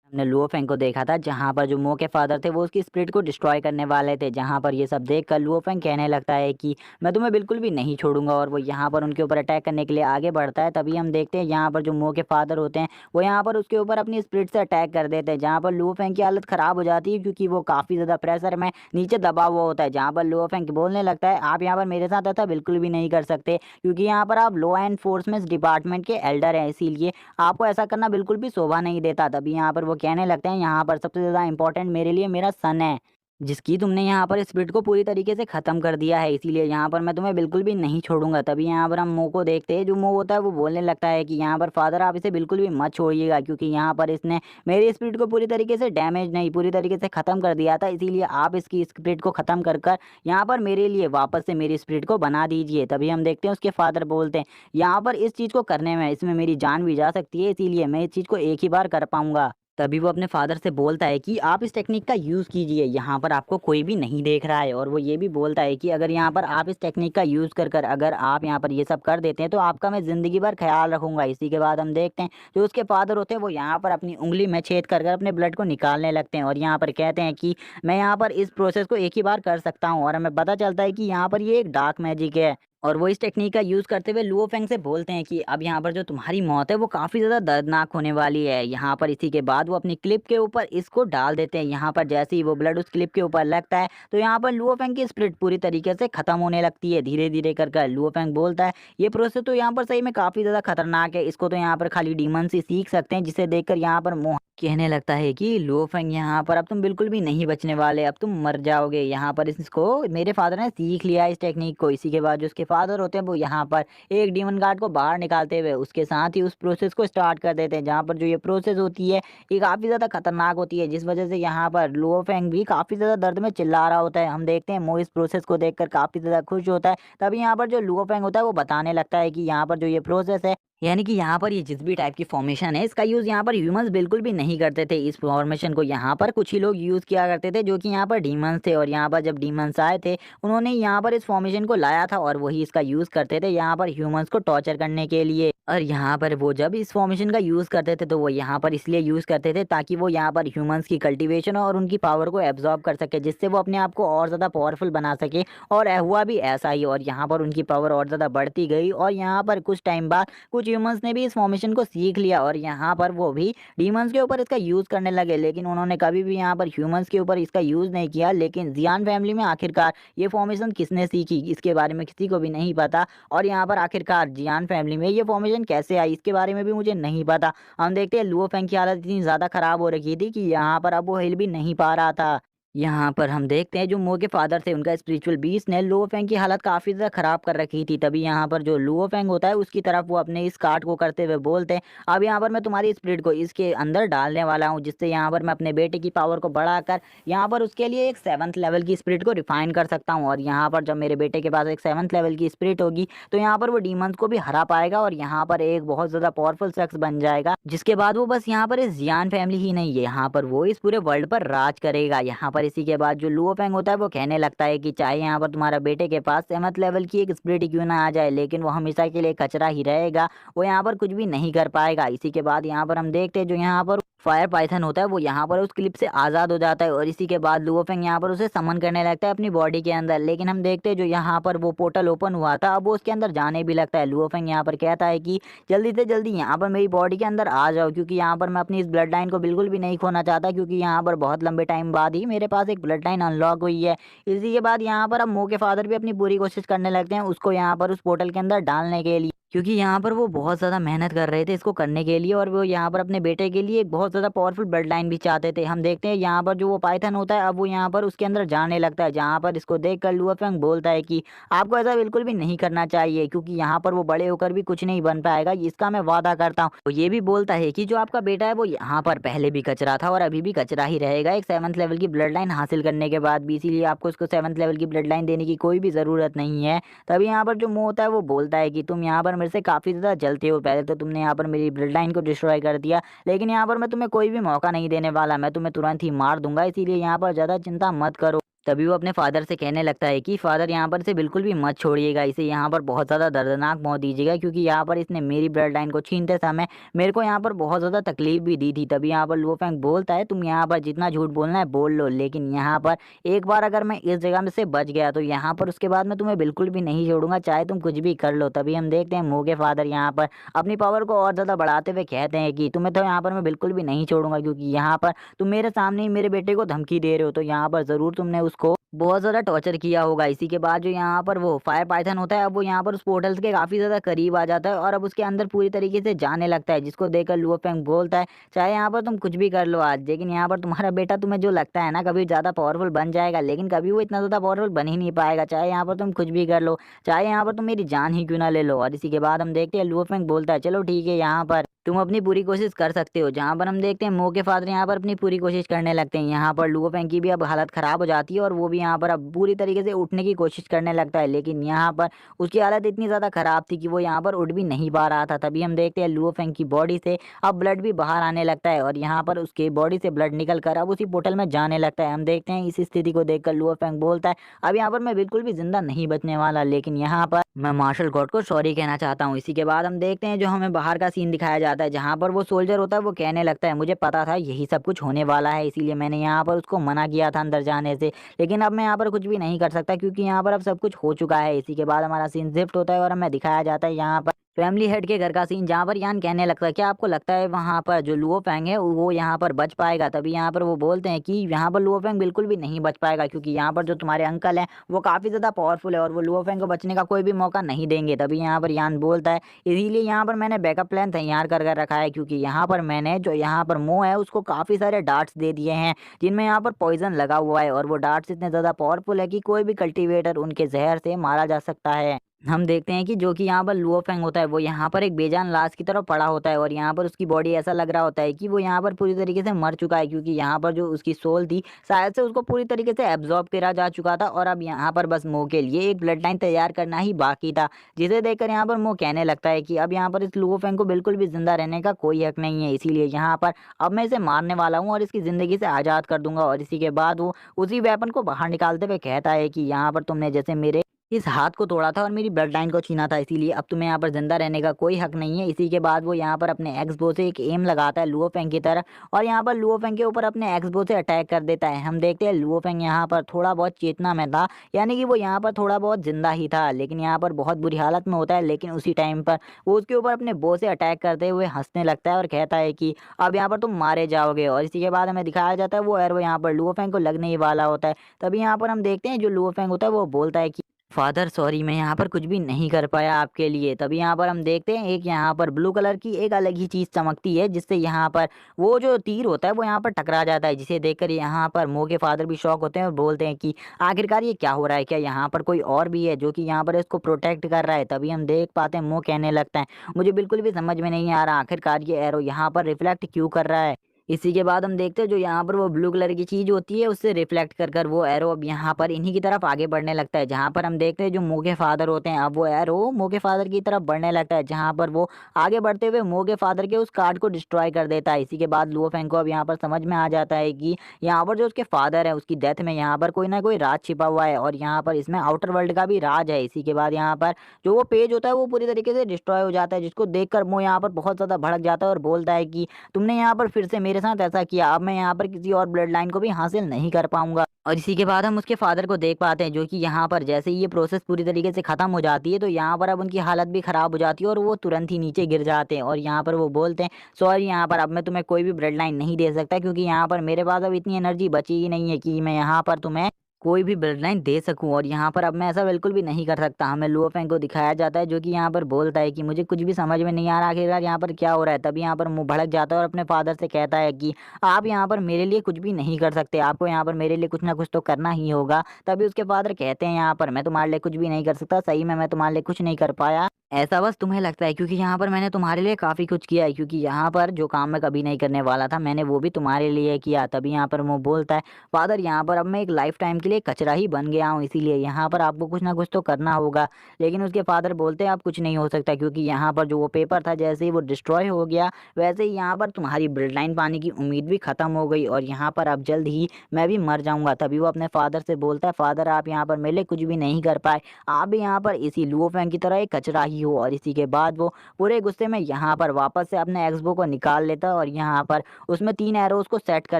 हमने Luo Feng को देखा था जहाँ पर जो मो के फादर थे वो उसकी स्पिरिट को डिस्ट्रॉय करने वाले थे। जहाँ पर ये सब देखकर लुओ फेंग कहने लगता है कि मैं तुम्हें बिल्कुल भी नहीं छोड़ूंगा और वो यहाँ पर उनके ऊपर अटैक करने के लिए आगे बढ़ता है। तभी हम देखते हैं यहाँ पर जो मो के फादर होते हैं वो यहाँ पर उसके ऊपर अपनी स्पिरिट से अटैक कर देते हैं। जहाँ पर लुओ फेंग की हालत खराब हो जाती है क्योंकि वो काफ़ी ज़्यादा प्रेशर में नीचे दबा हुआ होता है। जहाँ पर लुओ फेंग बोलने लगता है आप यहाँ पर मेरे साथ ऐसा बिल्कुल भी नहीं कर सकते क्योंकि यहाँ पर आप लॉ एनफोर्समेंट डिपार्टमेंट के एल्डर हैं, इसीलिए आपको ऐसा करना बिल्कुल भी शोभा नहीं देता। तभी यहाँ पर वो कहने लगते हैं यहाँ पर सबसे ज़्यादा इम्पोर्टेंट मेरे लिए मेरा सन है, जिसकी तुमने यहाँ पर स्पिरिट को पूरी तरीके से ख़त्म कर दिया है, इसीलिए यहाँ पर मैं तुम्हें बिल्कुल भी नहीं छोड़ूंगा। तभी यहाँ पर हम मो को देखते हैं, जो मो होता है वो बोलने लगता है कि यहाँ पर फादर आप इसे बिल्कुल भी मत छोड़िएगा क्योंकि यहाँ पर इसने मेरी स्पिरिट को पूरी तरीके से डैमेज नहीं पूरी तरीके से ख़त्म कर दिया था, इसीलिए आप इसकी स्पिरिट को ख़त्म कर कर यहाँ पर मेरे लिए वापस से मेरी स्पिरिट को बना दीजिए। तभी हम देखते हैं उसके फादर बोलते हैं यहाँ पर इस चीज़ को करने में इसमें मेरी जान भी जा सकती है, इसीलिए मैं इस चीज़ को एक ही बार कर पाऊंगा। तभी वो अपने फादर से बोलता है कि आप इस टेक्निक का यूज़ कीजिए, यहाँ पर आपको कोई भी नहीं देख रहा है। और वो ये भी बोलता है कि अगर यहाँ पर आप इस टेक्निक का यूज़ कर कर अगर आप यहाँ पर ये सब कर देते हैं तो आपका मैं ज़िंदगी भर ख्याल रखूंगा। इसी के बाद हम देखते हैं जो उसके फादर होते हैं वो यहाँ पर अपनी उंगली में छेद कर कर अपने ब्लड को निकालने लगते हैं और यहाँ पर कहते हैं कि मैं यहाँ पर इस प्रोसेस को एक ही बार कर सकता हूँ। और हमें पता चलता है कि यहाँ पर ये एक डार्क मैजिक है और वो इस टेक्निक का यूज़ करते हुए लुओ फेंग से बोलते हैं कि अब यहाँ पर जो तुम्हारी मौत है वो काफ़ी ज़्यादा दर्दनाक होने वाली है। यहाँ पर इसी के बाद वो अपनी क्लिप के ऊपर इसको डाल देते हैं। यहाँ पर जैसे ही वो ब्लड उस क्लिप के ऊपर लगता है तो यहाँ पर लुओ फेंग की स्पिरिट पूरी तरीके से खत्म होने लगती है धीरे धीरे कर कर। लुओ फेंग बोलता है ये प्रोसेस तो यहाँ पर सही में काफ़ी ज़्यादा खतरनाक है, इसको तो यहाँ पर खाली डीमंस ही सीख सकते हैं, जिसे देखकर यहाँ पर मोह कहने लगता है कि लुओ फेंग यहाँ पर अब तुम बिल्कुल भी नहीं बचने वाले, अब तुम मर जाओगे। यहाँ पर इसको मेरे फादर ने सीख लिया है इस टेक्निक को। इसी के बाद जो उसके फादर होते हैं वो यहाँ पर एक डीमन गार्ड को बाहर निकालते हुए उसके साथ ही उस प्रोसेस को स्टार्ट कर देते हैं। जहाँ पर जो ये प्रोसेस होती है ये काफ़ी ज़्यादा खतरनाक होती है, जिस वजह से यहाँ पर लुओ फेंग भी काफ़ी ज़्यादा दर्द में चिल्ला रहा होता है। हम देखते हैं मो इस प्रोसेस को देखकर काफ़ी ज़्यादा खुश होता है। तभी यहाँ पर जो लुओ फेंग होता है वो बताने लगता है कि यहाँ पर जो ये प्रोसेस है यानी कि यहाँ पर ये जिस भी टाइप की फॉर्मेशन है इसका यूज़ यहाँ पर ह्यूमंस बिल्कुल भी नहीं करते थे। इस फॉर्मेशन को यहाँ पर कुछ ही लोग यूज़ किया करते थे जो कि यहाँ पर डीमंस थे। और यहाँ पर जब डीमंस आए थे उन्होंने यहाँ पर इस फॉर्मेशन को लाया था और वही इसका यूज़ करते थे यहाँ पर ह्यूमंस को टॉर्चर करने के लिए। और यहाँ पर वो जब इस फॉर्मेशन का यूज़ करते थे तो वो यहाँ पर इसलिए यूज़ करते थे ताकि वो यहाँ पर ह्यूमंस की कल्टीवेशन और उनकी पावर को एब्जॉर्ब कर सके, जिससे वो अपने आप को और ज़्यादा पावरफुल बना सके। और हुआ भी ऐसा ही और यहाँ पर उनकी पावर और ज़्यादा बढ़ती गई और यहाँ पर कुछ टाइम बाद कुछ ह्यूमंस ने भी इस फॉर्मेशन को सीख लिया और यहाँ पर वो भी डीमंस के ऊपर इसका यूज़ करने लगे। लेकिन उन्होंने कभी भी यहाँ पर ह्यूमंस के ऊपर इसका यूज़ नहीं किया। लेकिन जियान फैमिली में आखिरकार ये फॉर्मेशन किसने सीखी इसके बारे में किसी को भी नहीं पता। और यहाँ पर आखिरकार जियान फैमिली में ये फॉर्मेशन कैसे आई इसके बारे में भी मुझे नहीं पता। हम देखते हैं लुओ फेंग की हालत इतनी ज़्यादा खराब हो रखी थी कि यहाँ पर अब वो हिल भी नहीं पा रहा था। यहाँ पर हम देखते हैं जो मो के फादर थे उनका स्पिरिचुअल बीस्ट ने लुओ फेंग की हालत काफ़ी ज़्यादा खराब कर रखी थी। तभी यहाँ पर जो लुओ फेंग होता है उसकी तरफ वो अपने इस कार्ड को करते हुए बोलते हैं अब यहाँ पर मैं तुम्हारी स्पिरिट को इसके अंदर डालने वाला हूँ, जिससे यहाँ पर मैं अपने बेटे की पावर को बढ़ाकर यहाँ पर उसके लिए एक 7th लेवल की स्पिरिट को रिफाइन कर सकता हूँ। और यहाँ पर जब मेरे बेटे के पास एक 7th लेवल की स्पिरिट होगी तो यहाँ पर वो डीमंस को भी हरा पाएगा और यहाँ पर एक बहुत ज़्यादा पावरफुल शख्स बन जाएगा, जिसके बाद वो बस यहाँ पर इस जियान फैमिली ही नहीं है यहाँ पर वो इस पूरे वर्ल्ड पर राज करेगा। यहाँ पर इसी के बाद जो लुओ फेंग होता है वो कहने लगता है कि चाहे यहाँ पर तुम्हारा बेटे के पास 7th लेवल की एक स्पिरिट क्यों ना आ जाए लेकिन वो हमेशा के लिए कचरा ही रहेगा, वो यहाँ पर कुछ भी नहीं कर पाएगा। इसी के बाद यहाँ पर हम देखते हैं जो यहाँ पर फायर पाइथन होता है वो यहाँ पर उस क्लिप से आज़ाद हो जाता है और इसी के बाद लुओ फेंग यहाँ पर उसे समन करने लगता है अपनी बॉडी के अंदर। लेकिन हम देखते हैं जो यहाँ पर वो पोर्टल ओपन हुआ था अब वो उसके अंदर जाने भी लगता है। लुओ फेंग यहाँ पर कहता है कि जल्दी से जल्दी यहाँ पर मेरी बॉडी के अंदर आ जाओ क्योंकि यहाँ पर मैं अपनी इस ब्लड लाइन को बिल्कुल भी नहीं खोना चाहता, क्योंकि यहाँ पर बहुत लंबे टाइम बाद ही मेरे पास एक ब्लड लाइन अनलॉक हुई है। इसी के बाद यहाँ पर अब मो के फादर भी अपनी पूरी कोशिश करने लगते हैं उसको यहाँ पर उस पोर्टल के अंदर डालने के लिए, क्योंकि यहाँ पर वो बहुत ज़्यादा मेहनत कर रहे थे इसको करने के लिए और वो यहाँ पर अपने बेटे के लिए एक बहुत ज़्यादा पावरफुल ब्लड लाइन भी चाहते थे। हम देखते हैं यहाँ पर जो वो पाइथन होता है अब वो यहाँ पर उसके अंदर जाने लगता है, जहाँ पर इसको देख कर लुओ फेंग बोलता है कि आपको ऐसा बिल्कुल भी नहीं करना चाहिए क्योंकि यहाँ पर वो बड़े होकर भी कुछ नहीं बन पाएगा, इसका मैं वादा करता हूँ। तो ये भी बोलता है कि जो आपका बेटा है वो यहाँ पर पहले भी कचरा था और अभी भी कचरा ही रहेगा एक 7th लेवल की ब्लड लाइन हासिल करने के बाद भी, इसीलिए आपको उसको 7th लेवल की ब्लड लाइन देने की कोई भी ज़रूरत नहीं है। तभी यहाँ पर जो मुँह होता है वो बोलता है कि तुम यहाँ पर मेरे से काफ़ी ज़्यादा जलते हो, पहले तो तुमने यहाँ पर मेरी ब्लड लाइन को डिस्ट्रॉय कर दिया लेकिन यहाँ पर मैं तुम्हें कोई भी मौका नहीं देने वाला, मैं तुम्हें तुरंत ही मार दूंगा, इसीलिए यहाँ पर ज़्यादा चिंता मत करो। तभी वो अपने फादर से कहने लगता है कि फादर यहाँ पर इसे बिल्कुल भी मत छोड़िएगा, इसे यहाँ पर बहुत ज़्यादा दर्दनाक मौत दीजिएगा क्योंकि यहाँ पर इसने मेरी ब्लड लाइन को छीनते समय मेरे को यहाँ पर बहुत ज़्यादा तकलीफ भी दी थी। तभी यहाँ पर लुओफेंग बोलता है तुम यहाँ पर जितना झूठ बोलना है बोल लो, लेकिन यहाँ पर एक बार अगर मैं इस जगह में से बच गया तो यहाँ पर उसके बाद मैं तुम्हें बिल्कुल भी नहीं छोड़ूंगा, चाहे तुम कुछ भी कर लो। तभी हम देखते हैं मो के फादर यहाँ पर अपनी पावर को और ज़्यादा बढ़ाते हुए कहते हैं कि तुम्हें तो यहाँ पर मैं बिल्कुल भी नहीं छोड़ूंगा क्योंकि यहाँ पर तुम मेरे सामने ही मेरे बेटे को धमकी दे रहे हो, तो यहाँ पर ज़रूर तुमने उसको बहुत ज़्यादा टॉर्चर किया होगा। इसी के बाद जो यहाँ पर वो फायर पाइथन होता है, अब वो यहाँ पर उस पोर्टल्स के काफ़ी ज़्यादा करीब आ जाता है और अब उसके अंदर पूरी तरीके से जाने लगता है, जिसको देखकर लुओफेंग बोलता है चाहे यहाँ पर तुम कुछ भी कर लो आज, लेकिन यहाँ पर तुम्हारा बेटा तुम्हें जो लगता है ना कभी ज़्यादा पावरफुल बन जाएगा, लेकिन कभी वो इतना ज़्यादा पावरफुल बन ही नहीं पाएगा, चाहे यहाँ पर तुम कुछ भी कर लो, चाहे यहाँ पर तुम मेरी जान ही क्यों ना ले लो। और इसी के बाद हम देखते हैं लुओफेंग बोलता है चलो ठीक है यहाँ पर तुम अपनी पूरी कोशिश कर सकते हो। जहाँ पर हम देखते हैं मो के फादर यहाँ पर अपनी पूरी कोशिश करने लगते हैं। यहाँ पर लुओफेंग की भी अब हालत खराब हो जाती है और वो भी यहाँ पर अब पूरी तरीके से उठने की कोशिश करने लगता है, लेकिन यहाँ पर उसकी हालत इतनी ज़्यादा खराब थी कि वो यहाँ पर उठ भी नहीं पा रहा था। तभी हम देखते हैं लुओफेंग की बॉडी से अब ब्लड भी बाहर आने लगता है और यहाँ पर उसके बॉडी से ब्लड निकल कर अब उसी पोर्टल में जाने लगता है। हम देखते हैं इस स्थिति को देखकर लुओफेंग बोलता है अब यहाँ पर मैं बिल्कुल भी जिंदा नहीं बचने वाला, लेकिन यहाँ पर मैं मार्शल गॉड को सॉरी कहना चाहता हूँ। इसी के बाद हम देखते हैं जो हमें बाहर का सीन दिखाया जाता है, जहाँ पर वो सोल्जर होता है वो कहने लगता है मुझे पता था यही सब कुछ होने वाला है, इसीलिए मैंने यहाँ पर उसको मना किया था अंदर जाने से, लेकिन अब मैं यहाँ पर कुछ भी नहीं कर सकता क्योंकि यहाँ पर अब सब कुछ हो चुका है। इसी के बाद हमारा सीन शिफ्ट होता है और हमें दिखाया जाता है यहाँ पर फैमिली हेड के घर का सीन, जहाँ पर यान कहने लगता है क्या आपको लगता है वहाँ पर जो लुओफेंग है वो यहाँ पर बच पाएगा। तभी यहाँ पर वो बोलते हैं कि यहाँ पर लुओफेंग बिल्कुल भी नहीं बच पाएगा क्योंकि यहाँ पर जो तुम्हारे अंकल हैं वो काफ़ी ज़्यादा पावरफुल है और वो लुओफेंग को बचने का कोई भी मौका नहीं देंगे। तभी यहाँ पर यान बोलता है इसीलिए यहाँ पर मैंने बैकअप प्लान तैयार कर कर रखा है क्योंकि यहाँ पर मैंने जो यहाँ पर मो है उसको काफ़ी सारे डार्ट्स दे दिए हैं जिनमें यहाँ पर पॉइजन लगा हुआ है और वो डार्ट्स इतने ज़्यादा पावरफुल है कि कोई भी कल्टीवेटर उनके जहर से मारा जा सकता है। हम देखते हैं कि जो कि यहाँ पर लुओफेंग होता है वो यहाँ पर एक बेजान लाश की तरफ पड़ा होता है और यहाँ पर उसकी बॉडी ऐसा लग रहा होता है कि वो यहाँ पर पूरी तरीके से मर चुका है क्योंकि यहाँ पर जो उसकी सोल थी शायद से उसको पूरी तरीके से एब्जॉर्ब करा जा चुका था और अब यहाँ पर बस मो के लिए एक ब्लड लाइन तैयार करना ही बाकी था, जिसे देखकर यहाँ पर मो कहने लगता है कि अब यहाँ पर इस लुओफेंग को बिल्कुल भी जिंदा रहने का कोई हक नहीं है, इसीलिए यहाँ पर अब मैं इसे मारने वाला हूँ और इसकी ज़िंदगी से आज़ाद कर दूंगा। और इसी के बाद वो उसी वेपन को बाहर निकालते हुए कहता है कि यहाँ पर तुमने जैसे मेरे इस हाथ को तोड़ा था और मेरी ब्लड लाइन को छीना था, इसीलिए अब तुम्हें यहाँ पर जिंदा रहने का कोई हक नहीं है। इसी के बाद वो यहाँ पर अपने एक्स बो से एक एम लगाता है लुओफेंग की तरफ और यहाँ पर लुओफेंग के ऊपर अपने एक्स बो से अटैक कर देता है। हम देखते हैं लुओफेंग यहाँ पर थोड़ा बहुत चेतना में था, यानी कि वो यहाँ पर थोड़ा बहुत जिंदा ही था, लेकिन यहाँ पर बहुत बुरी हालत में होता है। लेकिन उसी टाइम पर वो उसके ऊपर अपने बो से अटैक करते हुए हंसने लगता है और कहता है कि अब यहाँ पर तुम मारे जाओगे। और इसी के बाद हमें दिखाया जाता है वो एरो यहाँ पर लुओफेंग को लगने ही वाला होता है। तभी यहाँ पर हम देखते हैं जो लुओफेंग होता है वो बोलता है कि फादर सॉरी मैं यहाँ पर कुछ भी नहीं कर पाया आपके लिए। तभी यहाँ पर हम देखते हैं एक यहाँ पर ब्लू कलर की एक अलग ही चीज़ चमकती है जिससे यहाँ पर वो जो तीर होता है वो यहाँ पर टकरा जाता है, जिसे देखकर यहाँ पर मो के फादर भी शॉक होते हैं और बोलते हैं कि आखिरकार ये क्या हो रहा है, क्या यहाँ पर कोई और भी है जो कि यहाँ पर इसको प्रोटेक्ट कर रहा है। तभी हम देख पाते हैं मो कहने लगता है मुझे बिल्कुल भी समझ में नहीं आ रहा आखिरकार ये एरो यहाँ पर रिफ्लेक्ट क्यों कर रहा है। इसी के बाद हम देखते हैं जो यहाँ पर वो ब्लू कलर की चीज होती है उससे रिफ्लेक्ट कर कर वो एरो अब यहाँ पर इन्हीं की तरफ आगे बढ़ने लगता है, जहाँ पर हम देखते हैं जो मो के फादर होते हैं अब वो एरो मो के फादर की तरफ बढ़ने लगता है, जहाँ पर वो आगे बढ़ते हुए मो के फादर के उस कार्ड को डिस्ट्रॉय कर देता है। इसी के बाद लुओफेंग को अब यहाँ पर समझ में आ जाता है कि यहाँ पर जो उसके फादर है उसकी डेथ में यहाँ पर कोई ना कोई राज छिपा हुआ है और यहाँ पर इसमें आउटर वर्ल्ड का भी राज है। इसी के बाद यहाँ पर जो वो पेज होता है वो पूरी तरीके से डिस्ट्रॉय हो जाता है, जिसको देखकर वो यहाँ पर बहुत ज़्यादा भड़क जाता है और बोलता है कि तुमने यहाँ पर फिर से मेरे साथ ऐसा किया, अब मैं यहाँ पर किसी और ब्लड लाइन को भी हासिल नहीं कर पाऊंगा। और इसी के बाद हम उसके फादर को देख पाते हैं जो कि यहाँ पर जैसे ही ये प्रोसेस पूरी तरीके से खत्म हो जाती है तो यहाँ पर अब उनकी हालत भी खराब हो जाती है और वो तुरंत ही नीचे गिर जाते हैं और यहाँ पर वो बोलते हैं सॉरी यहाँ पर अब मैं तुम्हें कोई भी ब्लड लाइन नहीं दे सकता क्योंकि यहाँ पर मेरे पास अब इतनी एनर्जी बची ही नहीं है कि मैं यहाँ पर तुम्हें कोई भी ब्लड लाइन दे सकूं और यहाँ पर अब मैं ऐसा बिल्कुल भी नहीं कर सकता। हमें लुओफेंग को दिखाया जाता है जो कि यहाँ पर बोलता है कि मुझे कुछ भी समझ में नहीं आ रहा आखिरकार यहाँ पर क्या हो रहा है। तभी यहाँ पर मुंह भड़क जाता है और अपने फादर से कहता है कि आप यहाँ पर मेरे लिए कुछ भी नहीं कर सकते, आपको यहाँ पर मेरे लिए कुछ ना कुछ तो करना ही होगा। तभी उसके फादर कहते हैं यहाँ पर मैं तुम्हारे लिए कुछ भी नहीं कर सकता, सही में मैं तुम्हारे लिए कुछ नहीं कर पाया, ऐसा बस तुम्हें लगता है क्योंकि यहाँ पर मैंने तुम्हारे लिए काफ़ी कुछ किया है, क्योंकि यहाँ पर जो काम मैं कभी नहीं करने वाला था मैंने वो भी तुम्हारे लिए किया। तभी यहाँ पर वो बोलता है फादर यहाँ पर अब मैं एक लाइफ टाइम के लिए लिए कचरा ही बन गया हूँ, इसीलिए यहाँ पर आपको कुछ ना कुछ तो करना होगा। लेकिन उसके फादर बोलते हैं अब कुछ नहीं हो सकता, क्योंकि यहाँ पर जो वो पेपर था जैसे ही वो डिस्ट्रॉय हो गया वैसे ही यहाँ पर तुम्हारी ब्लड लाइन पाने की उम्मीद भी खत्म हो गई और यहाँ पर अब जल्द ही मैं भी मर जाऊंगा। तभी वो अपने फादर से बोलता है, फादर आप यहाँ पर मेरे लिए कुछ भी नहीं कर पाए, आप भी यहाँ पर इसी लुओ फैंग की तरह एक कचरा ही हो। और इसी के बाद वो पूरे गुस्से में यहाँ पर वापस से अपने एक्सबो को निकाल लेता है और यहाँ पर उसमें 3 एरोज को सेट कर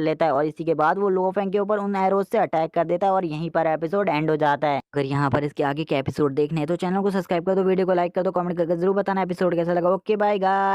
लेता है और इसी के बाद वो लुओ फैंग के ऊपर उन एरोज से अटैक कर देता है और यहीं पर एपिसोड एंड हो जाता है। अगर यहाँ पर इसके आगे के एपिसोड देखने हैं तो चैनल को सब्सक्राइब कर दो, वीडियो को लाइक कर दो, कमेंट करके जरूर बताना एपिसोड कैसा लगा। Okay bye guys.